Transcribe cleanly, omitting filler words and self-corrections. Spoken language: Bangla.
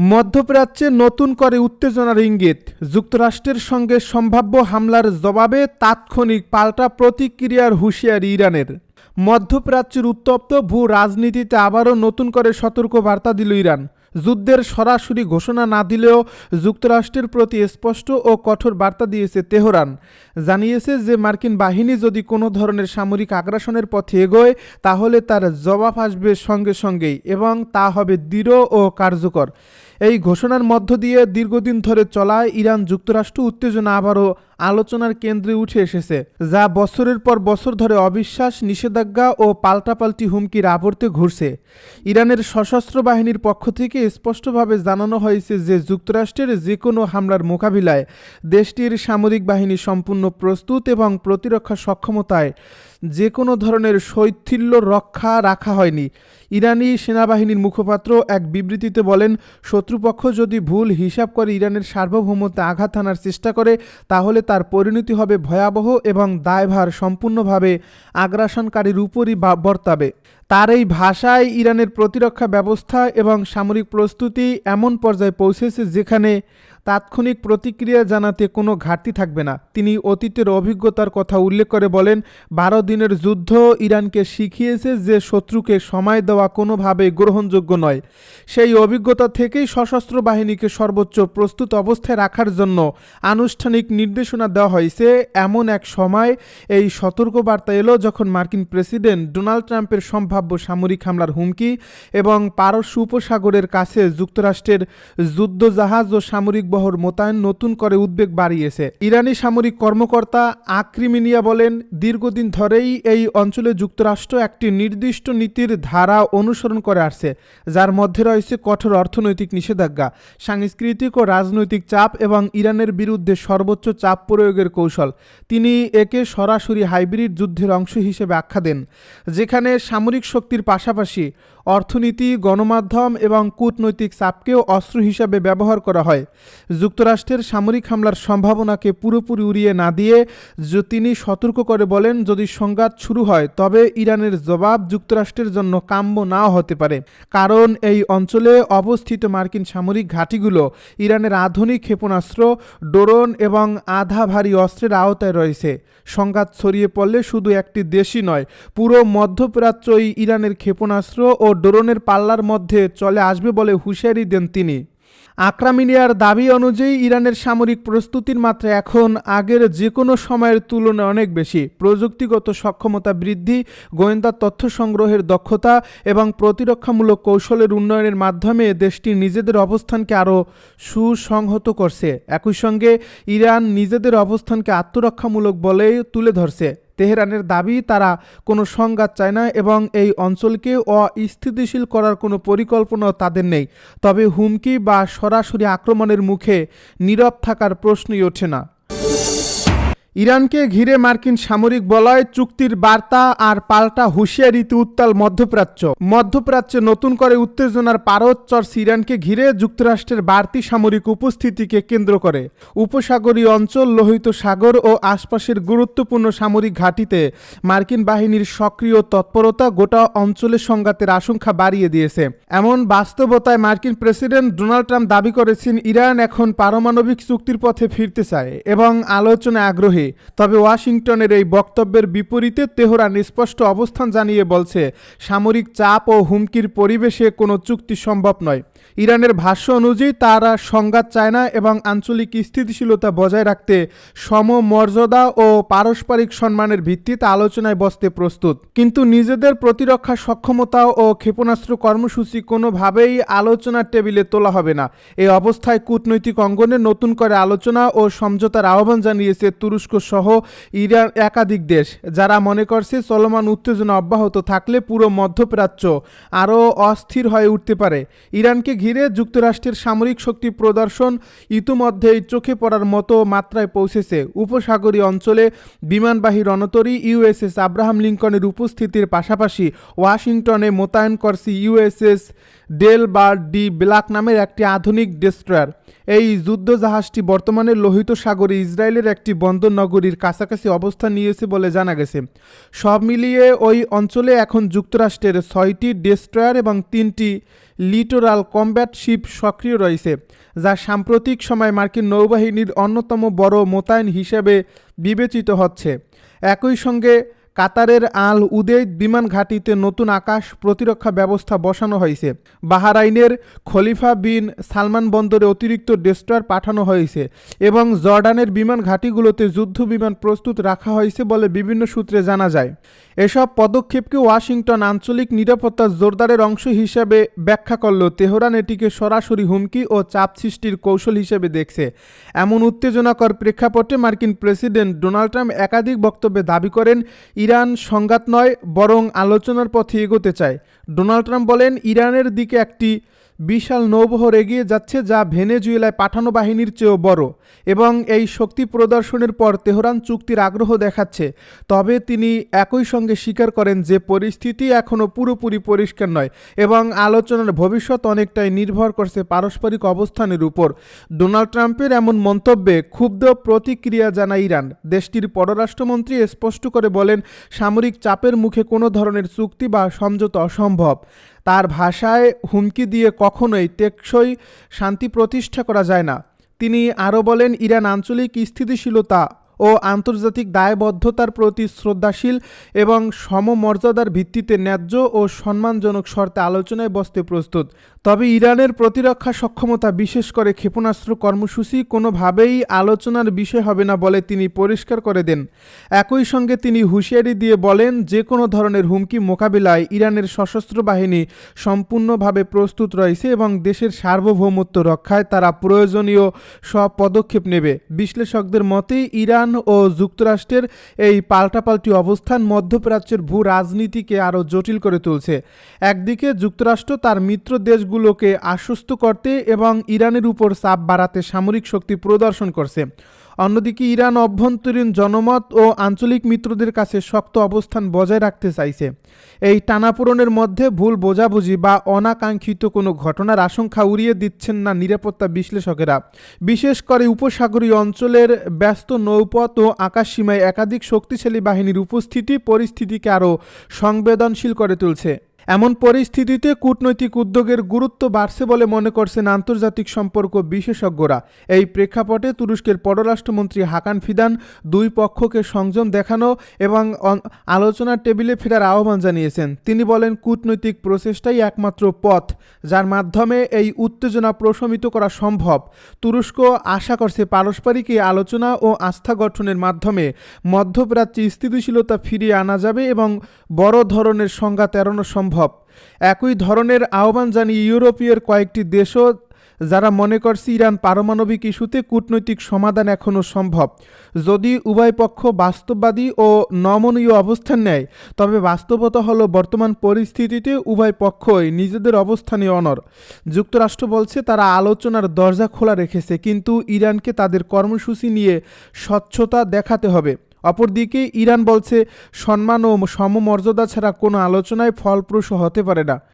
মধ্যপ্রাচ্যে নতুন করে উত্তেজনার ইঙ্গিত। যুক্তরাষ্ট্রের সঙ্গে সম্ভাব্য হামলার জবাবে তাৎক্ষণিক পাল্টা প্রতিক্রিয়ার হুঁশিয়ারি ইরানের। মধ্যপ্রাচ্যের উত্তপ্ত ভূ রাজনীতিতে আবারও নতুন করে সতর্ক বার্তা দিল ইরান। যুদ্ধের সরাসরি ঘোষণা না দিলেও যুক্তরাষ্ট্রের প্রতি স্পষ্ট ও কঠোর বার্তা দিয়েছে তেহরান। জানিয়েছে যে মার্কিন বাহিনী যদি কোনো ধরনের সামরিক আগ্রাসনের পথে এগোয় তাহলে তার জবাব আসবে সঙ্গে সঙ্গেই এবং তা হবে দৃঢ় ও কার্যকর। এই ঘোষণার মধ্য দিয়ে দীর্ঘদিন ধরে চলা ইরান যুক্তরাষ্ট্র উত্তেজনা আবারও আলোচনার কেন্দ্রে উঠে এসেছে, যা বছরের পর বছর ধরে অবিশ্বাস, নিষেধাজ্ঞা ও পাল্টাপাল্টি হুমকির আবর্তে ঘুরছে। ইরানের সশস্ত্র বাহিনীর পক্ষ থেকে স্পষ্টভাবে জানানো হয়েছে যে যুক্তরাষ্ট্রের যে কোনো হামলার মোকাবিলায় দেশটির সামরিক বাহিনী সম্পূর্ণ প্রস্তুত এবং প্রতিরক্ষা সক্ষমতায় যে কোনো ধরনের শৈথিল্য রক্ষা রাখা হয়নি। ইরানি সেনাবাহিনীর মুখপাত্র এক বিবৃতিতে বলেন, শত্রুপক্ষ যদি ভুল হিসাব করে ইরানের সার্বভৌমত্বে আঘাত হানার চেষ্টা করে তাহলে তার পরিণতি হবে ভয়াবহ এবং দায়ভার সম্পূর্ণভাবে আগ্রাসনকারীর উপরই বর্তাবে। তার এই ভাষায় ইরানের প্রতিরক্ষা ব্যবস্থা এবং সামরিক প্রস্তুতি এমন পর্যায়ে পৌঁছেছে যেখানে তাৎক্ষণিক প্রতিক্রিয়া জানাতে কোনো ঘাটতি থাকবে না। তিনি অতীতের অভিজ্ঞতার কথা উল্লেখ করে বলেন, 12 দিনের যুদ্ধ ইরানকে শিখিয়েছে যে শত্রুকে সময় দেওয়া কোনোভাবেই গ্রহণযোগ্য নয়। সেই অভিজ্ঞতা থেকেই সশস্ত্র বাহিনীকে সর্বোচ্চ প্রস্তুত অবস্থায় রাখার জন্য আনুষ্ঠানিক নির্দেশনা দেওয়া হয়েছে। এমন এক সময় এই সতর্কবার্তা এলো যখন মার্কিন প্রেসিডেন্ট ডোনাল্ড ট্রাম্পের সম্ভাব্য সামরিক হামলার হুমকি এবং পারস্য উপসাগরের কাছে যুক্তরাষ্ট্রের যুদ্ধজাহাজ ও সামরিক বহর মোতায়েন নতুন করে উদ্বেগ বাড়িয়েছে। ইরানি সামরিক কর্মকর্তা আক্রিমিনিয়া বলেন, দীর্ঘদিন ধরেই এই অঞ্চলে যুক্তরাষ্ট্র একটি নির্দিষ্ট নীতির ধারা অনুসরণ করে আসছে, যার মধ্যে রয়েছে কঠোর অর্থনৈতিক নিষেধাজ্ঞা, সাংস্কৃতিক ও রাজনৈতিক চাপ এবং ইরানের বিরুদ্ধে সর্বোচ্চ চাপ প্রয়োগের কৌশল। তিনি একে সরাসরি হাইব্রিড যুদ্ধের অংশ হিসেবে আখ্যা দেন, যেখানে সামরিক শক্তির পাশাপাশি অর্থনীতি, গণমাধ্যম এবং কূটনৈতিক চাপকেও অস্ত্র হিসাবে ব্যবহার করা হয়। যুক্তরাষ্ট্রের সামরিক হামলার সম্ভাবনাকে পুরোপুরি উড়িয়ে না দিয়ে তিনি সতর্ক করে বলেন, যদি সংঘাত শুরু হয় তবে ইরানের জবাব যুক্তরাষ্ট্রের জন্য কাম্য নাও হতে পারে, কারণ এই অঞ্চলে অবস্থিত মার্কিন সামরিক ঘাঁটিগুলো ইরানের আধুনিক ক্ষেপণাস্ত্র, ড্রোন এবং আধা ভারী অস্ত্রের আওতায় রয়েছে। সংঘাত ছড়িয়ে পড়লে শুধু একটি দেশই নয়, পুরো মধ্যপ্রাচ্যই ইরানের ক্ষেপণাস্ত্র ও ড্রোনের পাল্লার মধ্যে চলে আসবে বলে হুঁশিয়ারি দেন তিনি। আক্রামিনিয়ার দাবি অনুযায়ী ইরানের সামরিক প্রস্তুতির মাত্রা এখন আগের যে কোনো সময়ের তুলনায় অনেক বেশি। প্রযুক্তিগত সক্ষমতা বৃদ্ধি, গোয়েন্দা তথ্য সংগ্রহের দক্ষতা এবং প্রতিরক্ষামূলক কৌশলের উন্নয়নের মাধ্যমে দেশটি নিজেদের অবস্থানকে আরও সুসংহত করছে। একই সঙ্গে ইরান নিজেদের অবস্থানকে আত্মরক্ষামূলক বলেই তুলে ধরছে। তেহরানের দাবি, তারা কোনো সংঘাত চায় না এবং এই অঞ্চলকে অস্থিতিশীল করার কোনো পরিকল্পনাও তাদের নেই। তবে হুমকি বা সরাসরি আক্রমণের মুখে নীরব থাকার প্রশ্নই ওঠে না। ইরানকে ঘিরে মার্কিন সামরিক বলয় চুক্তির বার্তা আর পাল্টা হুঁশিয়ারিতে উত্তাল মধ্যপ্রাচ্যে নতুন করে উত্তেজনার পারদ চড়ছে ইরানকে ঘিরে যুক্তরাষ্ট্রের বাড়তি সামরিক উপস্থিতিকে কেন্দ্র করে। উপসাগরীয় অঞ্চল, লোহিত সাগর ও আশপাশের গুরুত্বপূর্ণ সামরিক ঘাঁটিতে মার্কিন বাহিনীর সক্রিয় তৎপরতা গোটা অঞ্চলে সংঘাতের আশঙ্কা বাড়িয়ে দিয়েছে। এমন বাস্তবতায় মার্কিন প্রেসিডেন্ট ডোনাল্ড ট্রাম্প দাবি করেছেন, ইরান এখন পারমাণবিক চুক্তির পথে ফিরতে চায় এবং আলোচনায় আগ্রহী। তবে ওয়াশিংটনের এই বক্তব্যের বিপরীতে তেহরান স্পষ্ট অবস্থান জানিয়ে বলছে, সামরিক চাপ ও হুমকির পরিবেশে কোনো চুক্তি সম্ভব নয়। ইরানের ভাষ্য অনুযায়ী তারা সংঘাত চায় না এবং আঞ্চলিক স্থিতিশীলতা বজায় রাখতে সমমর্যাদা ও পারস্পরিক সম্মানের ভিত্তিতে আলোচনায় বসতে প্রস্তুত। কিন্তু নিজেদের প্রতিরক্ষা সক্ষমতা ও ক্ষেপণাস্ত্র কর্মসূচি কোনোভাবেই আলোচনার টেবিলে তোলা হবে না। এই অবস্থায় কূটনৈতিক অঙ্গনে নতুন করে আলোচনা ও সমঝোতার আহ্বান জানিয়েছে তুরস্ক সহ ইরান একাধিক দেশ, যারা মনে করছে চলমান উত্তেজনা অব্যাহত থাকলে পুরো মধ্যপ্রাচ্য আরও অস্থির হয়ে উঠতে পারে। ইরানকে ঘিরে যুক্তরাষ্ট্রের সামরিক শক্তি প্রদর্শন ইতিমধ্যেই চোখে পড়ার মতো মাত্রায় পৌঁছেছে। উপসাগরীয় অঞ্চলে বিমানবাহী রণতরী ইউএসএস আব্রাহাম লিঙ্কনের উপস্থিতির পাশাপাশি ওয়াশিংটনে মোতায়েন করছে ইউএসএস ডেল বা ডি ব্ল্যাক নামের একটি আধুনিক ডেস্ট্রয়ার। এই যুদ্ধজাহাজটি বর্তমানে লোহিত সাগরে ইসরায়েলের একটি বন্দর নগরীর কাছাকাছি অবস্থান নিয়েছে বলে জানা গেছে। সব মিলিয়ে ওই অঞ্চলে এখন যুক্তরাষ্ট্রের 6টি ডেস্ট্রয়ার এবং 3টি লিটোরাল কমব্যাট শিপ সক্রিয় রয়েছে, যা সাম্প্রতিক সময় মার্কিন নৌবাহিনীর অন্যতম বড় মোতায়েন হিসেবে বিবেচিত হচ্ছে। একই সঙ্গে কাতারের আল উদেইদ বিমান ঘাঁটিতে নতুন আকাশ প্রতিরক্ষা ব্যবস্থা বসানো হয়েছে। বাহরাইনের খলিফা বিন সালমান বন্দরে অতিরিক্ত ডেস্ট্রয়ার পাঠানো হয়েছে এবং জর্ডানের বিমান ঘাঁটিগুলোতে যুদ্ধ বিমান প্রস্তুত রাখা হয়েছে বলে বিভিন্ন সূত্রে জানা যায়। এসব পদক্ষেপকে ওয়াশিংটন আঞ্চলিক নিরাপত্তা জোরদারের অংশ হিসেবে ব্যাখ্যা করলেও তেহরান এটিকে সরাসরি হুমকি ও চাপ সৃষ্টির কৌশল হিসেবে দেখছে। এমন উত্তেজনাকর প্রেক্ষাপটে মার্কিন প্রেসিডেন্ট ডোনাল্ড ট্রাম্প একাধিক বক্তব্যে দাবি করেন, ইরান সংঘাত নয় বরং আলোচনার পথে এগোতে চায়। ডোনাল্ড ট্রাম্প বলেন, ইরানের দিকে একটি বিশাল নৌবহর এগিয়ে যাচ্ছে, যা ভেনেজুয়েলায় পাঠানো বাহিনীর চেয়েও বড়, এবং এই শক্তি প্রদর্শনের পর তেহরান চুক্তির আগ্রহ দেখাচ্ছে। তবে তিনি একই সঙ্গে স্বীকার করেন যে পরিস্থিতি এখনও পুরোপুরি পরিষ্কার নয় এবং আলোচনার ভবিষ্যৎ অনেকটাই নির্ভর করছে পারস্পরিক অবস্থানের উপর। ডোনাল্ড ট্রাম্পের এমন মন্তব্যে ক্ষুব্ধ প্রতিক্রিয়া জানায় ইরান। দেশটির পররাষ্ট্রমন্ত্রী স্পষ্ট করে বলেন, সামরিক চাপের মুখে কোনো ধরনের চুক্তি বা সমঝোতা অসম্ভব। তার ভাষায়, হুমকি দিয়ে কখনোই টেকসই শান্তি প্রতিষ্ঠা করা যায় না। তিনি আরও বলেন, ইরান আঞ্চলিক স্থিতিশীলতা ও আন্তর্জাতিক দায়বদ্ধতার প্রতি শ্রদ্ধাশীল এবং সমমর্যাদার ভিত্তিতে ন্যায্য ও সম্মানজনক শর্তে আলোচনায় বসতে প্রস্তুত। তবে ইরানের প্রতিরক্ষা সক্ষমতা, বিশেষ করে ক্ষেপণাস্ত্র কর্মসূচি, কোনোভাবেই আলোচনার বিষয় হবে না বলে তিনি পরিষ্কার করে দেন। একই সঙ্গে তিনি হুঁশিয়ারি দিয়ে বলেন, যে কোনো ধরনের হুমকি মোকাবিলায় ইরানের সশস্ত্র বাহিনী সম্পূর্ণভাবে প্রস্তুত রয়েছে এবং দেশের সার্বভৌমত্ব রক্ষায় তারা প্রয়োজনীয় সব পদক্ষেপ নেবে। বিশ্লেষকদের মতে ইরান ও যুক্তরাষ্ট্রের এই পাল্টাপাল্টি অবস্থান মধ্যপ্রাচ্যের ভূ রাজনীতিকে আরও জটিল করে তুলছে। একদিকে যুক্তরাষ্ট্র তার মিত্র দেশগুলোকে আশ্বস্ত করতে এবং ইরানের উপর চাপ বাড়াতে সামরিক শক্তি প্রদর্শন করছে, অন্যদিকে ইরান অভ্যন্তরীণ জনমত ও আঞ্চলিক মিত্রদের কাছে শক্ত অবস্থান বজায় রাখতে চাইছে। এই টানাপোড়েনের মধ্যে ভুল বোঝাবুঝি বা অনাকাঙ্ক্ষিত কোনো ঘটনার আশঙ্কা উড়িয়ে দিচ্ছেন না নিরাপত্তা বিশ্লেষকেরা। বিশেষ করে উপসাগরীয় অঞ্চলের ব্যস্ত নৌপথ ও আকাশসীমায় একাধিক শক্তিশালী বাহিনীর উপস্থিতি পরিস্থিতিকে আরও সংবেদনশীল করে তুলছে। এমন পরিস্থিতিতে কূটনৈতিক উদ্যোগের গুরুত্ব বাড়ছে বলে মনে করছেন আন্তর্জাতিক সম্পর্ক বিশেষজ্ঞরা। এই প্রেক্ষাপটে তুরস্কের পররাষ্ট্রমন্ত্রী হাকান ফিদান দুই পক্ষকে সংযম দেখানো এবং আলোচনার টেবিলে ফেরার আহ্বান জানিয়েছেন। তিনি বলেন, কূটনৈতিক প্রচেষ্টাই একমাত্র পথ যার মাধ্যমে এই উত্তেজনা প্রশমিত করা সম্ভব। তুরস্ক আশা করছে পারস্পরিক এই আলোচনা ও আস্থা গঠনের মাধ্যমে মধ্যপ্রাচ্যে স্থিতিশীলতা ফিরিয়ে আনা যাবে এবং বড় ধরনের সংঘাত এড়ানো সম্ভব। একই ধরনের আহ্বান জানিয়ে ইউরোপীয় কয়েকটি দেশও, যারা মনে করছে ইরান পারমাণবিক ইস্যুতে কূটনৈতিক সমাধান এখনও সম্ভব। যদি উভয় পক্ষ বাস্তববাদী ও নমনীয় অবস্থান নেয়, তবে বাস্তবতা হলো বর্তমান পরিস্থিতিতে উভয় পক্ষই নিজেদের অবস্থানে অনড়। যুক্তরাষ্ট্র বলছে তারা আলোচনার দরজা খোলা রেখেছে, কিন্তু ইরানকে তাদের কর্মসূচি নিয়ে স্বচ্ছতা দেখাতে হবে। অপরদিকে ইরান বলছে সম্মান ও সমমর্যাদা ছাড়া কোনো আলোচনায় ফলপ্রসূ হতে পারে না।